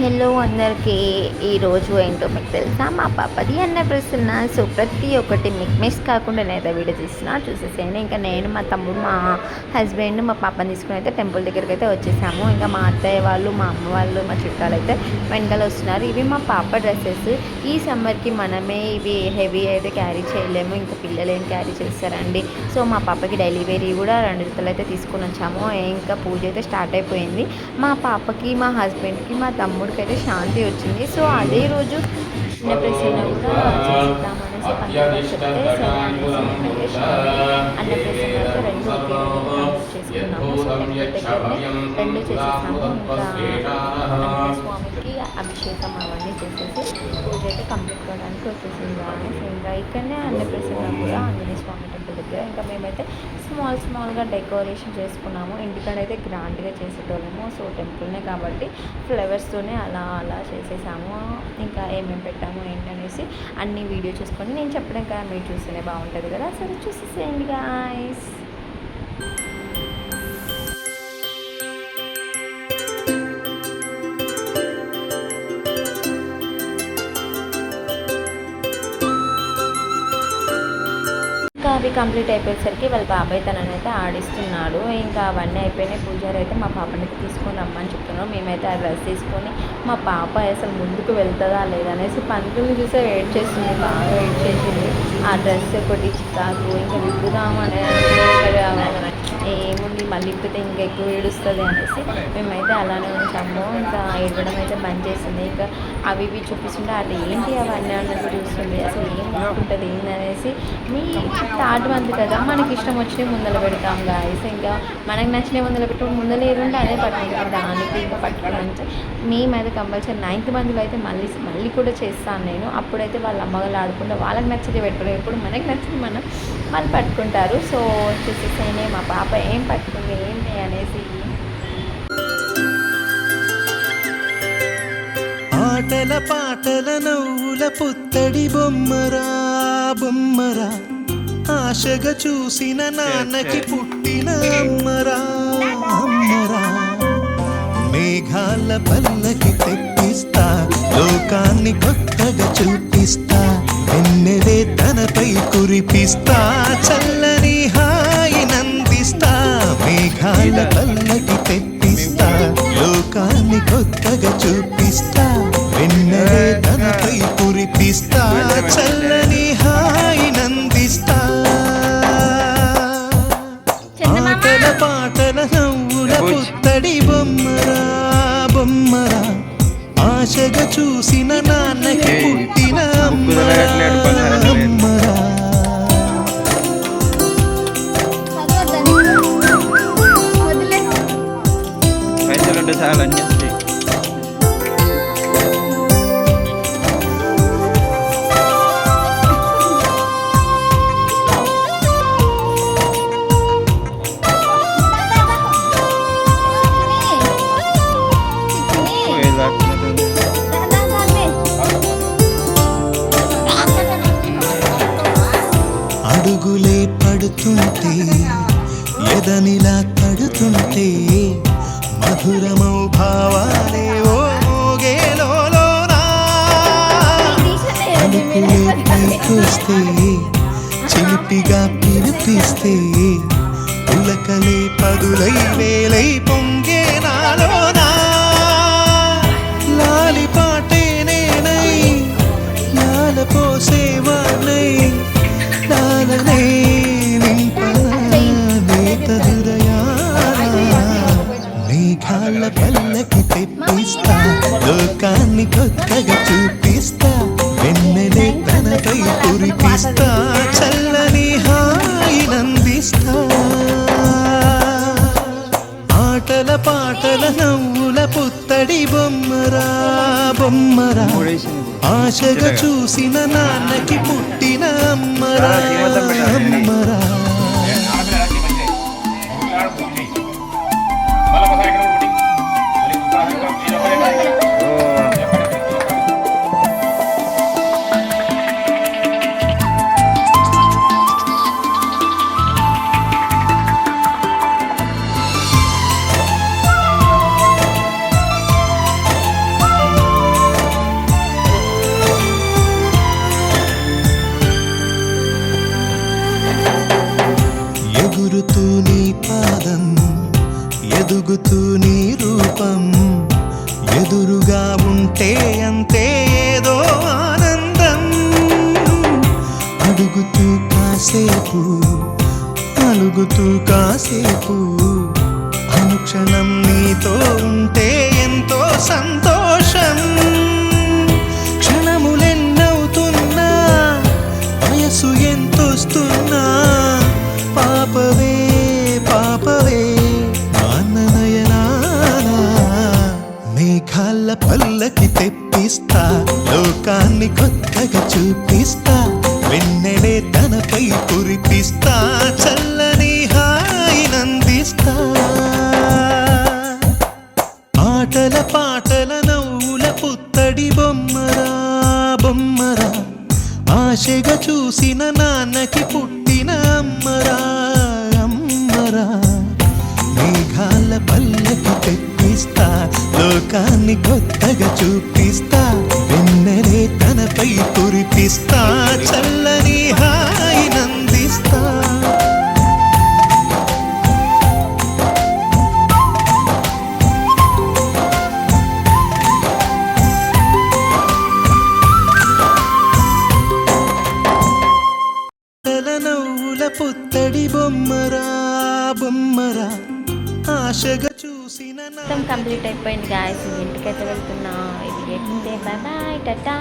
Hello అందరికీ. ఈరోజు ఏంటో మీకు తెలుసా, మా పాపది అన్నప్రాసన. సో ప్రతి ఒక్కటి మీకు మిస్ కాకుండా నేనైతే వీడియో తీస్తున్నా, చూసేసేయండి. ఇంకా నేను, మా తమ్ముడు, మా హస్బెండ్, మా పాపని తీసుకుని అయితే టెంపుల్ దగ్గరికి అయితే వచ్చేసాము. ఇంకా మా అత్తయ్య వాళ్ళు, మా అమ్మ వాళ్ళు, మా చుట్టాలు అయితే వెనకాల వస్తున్నారు. ఇవి మా పాప డ్రెస్సెస్. ఈ సమ్మర్కి మనమే ఇవి హెవీ అయితే క్యారీ చేయలేము, ఇంకా పిల్లలు ఏం క్యారీ చేస్తారండి. సో మా పాపకి డైలీ వేరీ కూడా 2 జతలు అయితే తీసుకొని వచ్చాము. ఇంకా పూజ అయితే స్టార్ట్ అయిపోయింది. మా పాపకి, మా హస్బెండ్కి, మా తమ్ముడికి అయితే శాంతి వచ్చింది. సో అదే రోజు అన్నప్రాసన కూడా చేద్దామనేసి పండుగ చెప్తే అన్నప్రాసన చేసుకున్నాము. సో టెంపుల్ దగ్గరనే 2 చేసేసాము. ఇంకా స్వామికి అభిషేకం అవన్నీ చేసేసి పూజ అయితే కంప్లీట్ కావడానికి వచ్చేసింది. ఇంకా ఇక్కడనే అన్నప్రాసన కూడా ఆంజనేయ స్వామి టెంపుల్ దగ్గర. ఇంకా మేమైతే స్మాల్గా డెకరేషన్ చేసుకున్నాము. ఇంటికాడైతే గ్రాండ్గా చేసేటోళ్ళము. సో టెంపుల్నే కాబట్టి ఫ్లవర్స్తోనే అలా చేసేసాము. ఇంకా ఏమేమి పెట్టాము ఏంటనేసి అన్ని వీడియో చూసుకొని నేను చెప్పడం కదా, మీరు చూస్తేనే బాగుంటుంది కదా. సరే చూసేసేయండి గాయ్స్. అవి కంప్లీట్ అయిపోయేసరికి వాళ్ళ బాబాయ్ తననైతే ఆడిస్తున్నాడు. ఇంకా అవన్నీ అయిపోయినాయి. పూజారి అయితే మా పాపని తీసుకొని రమ్మని చెప్తున్నాడు. మేమైతే ఆ డ్రెస్ తీసుకొని మా పాప అసలు ముందుకు వెళ్తుందా లేదనేసి పంతుల్ని చూసే వెయిట్ చేస్తుంది, బాగా వెయిట్ చేసింది. ఆ డ్రెస్ ఒకటి చికాకు, ఇంకా విప్పుదామని ఏముంది మళ్ళీ ఇప్పితే ఇంకా ఎక్కువ ఏడుస్తుంది అనేసి మేమైతే అలానే ఉంచాము. ఇంకా ఏడవడం అయితే బంద్ చేసింది. ఇంకా అవి ఇవి చూపిస్తుంటే అది ఏంటి అవన్నీ అన్నట్టు చూస్తుంది. అసలు ఏం ఉంటుంది ఏందనేసి. మీ థర్డ్ మంత్ కదా, మనకి ఇష్టం వచ్చినవి ముందర పెడతాం గాయస్. ఇంకా మనకు నచ్చినవి ముందర పెట్టుకుని ముందర ఏదుంటే అదే పట్టుకుంటాం. దానికి ఇంకా పట్టుకోవాలంటే మేమైతే కంపల్సరీ 9th మంత్లో అయితే మళ్ళీ కూడా చేస్తాను నేను. అప్పుడైతే వాళ్ళ అమ్మగారు ఆడుకుంటే వాళ్ళకి నచ్చితే పెట్టుకోవడం, ఎప్పుడు మనకి నచ్చింది వాళ్ళు పట్టుకుంటారు. సో చూసేసేనే మా పాప ఏం పట్టుకుంది ఏంటి అనేసి. ఆటల పాటల నవ్వుల పుత్తడి బొమ్మరా బొమ్మరా, ఆశగా చూసిన నాన్నకి పుట్టిన అమ్మరా అమ్మరా. మేఘాల పల్లకి తెప్పిస్తా, లోకాన్ని కొత్తగా చూపిస్తా, వెన్నెలే తనపై కురిపిస్తా, చల్లని హాయి నందిస్తా. మేఘాల పల్లకి తెప్పిస్తా, లోకాన్ని కొత్తగా చూపిస్తా, వెన్నెలే తనపై కురిపిస్తా, చల్లని హాయి నందిస్తా. ఆటల పాటల నవ్వుల పుత్తడి బొమ్మరా బొమ్మరా, ఆశగా చూసిన నాన్నకి పుట్టిన అమ్మరా అమ్మరా. అడుగులే పడుతుంటే, ఎదనిలా తడుతుంటే, మధురమౌ భావాలే ఓ మోగేలోనా. అడుగులే పైకొస్తే, చిలిపిగా పిలిపిస్తే, పులకలే పదులై వేలై పొంగే నాలోనా. లాలి పాటే నేనై లాల పోసేవాణ్ణై, లాలనే నింపనా నేత హృదయానా. మేఘాల పల్లకి తెప్పిస్తా, లోకాన్ని కొత్తగా చూపిస్తా, వెన్నెలే తనపై కురిపిస్తా, చల్లని హాయి నందిస్తా. ఆటల పాటల నవ్వుల పుత్తడి బొమ్మరా బొమ్మరా, ఆశగా చూసిన నాన్నకి పుట్టిన అమ్మరా అమ్మరా. ఉంటే అంతే ఏదో ఆనందం అడుగుతూ కాసేపు అలుగుతూ కాసేపు అనుక్షణం నీతో ఉంటే ఎంతో సంతోషం క్షణములెన్నవుతున్నా వయసు ఎంతొస్తున్నా పాపవే పాపవే నాన్ననయనానా మేఘాల పల్లకి తెప్పిస్తా లోకాన్ని కొత్తగా చూపిస్తా వెన్నెలే తనపై కురిపిస్తా చల్లని హాయినందిస్తా ఆటల పాటల నవ్వుల పుత్తడి బొమ్మరా బొమ్మరా ఆశగా చూసిన నాన్నకి పుట్టిన అమ్మరా అమ్మరా మేఘాల పల్లకి తెప్పిస్తా లోకాన్ని కొత్తగా చూపిస్తా వెన్నెలే తనపై కురిపిస్తా చల్లని హాయినందిస్తా నవ్వుల పుత్తడి బొమ్మరా బొమ్మరా ఆశగా చూసిన మొత్తం కంప్లీట్ అయిపోయింది గాయస్ ఇంటికైతే వెళ్తున్నా ఇది బాయ్ బాయ్ టాటా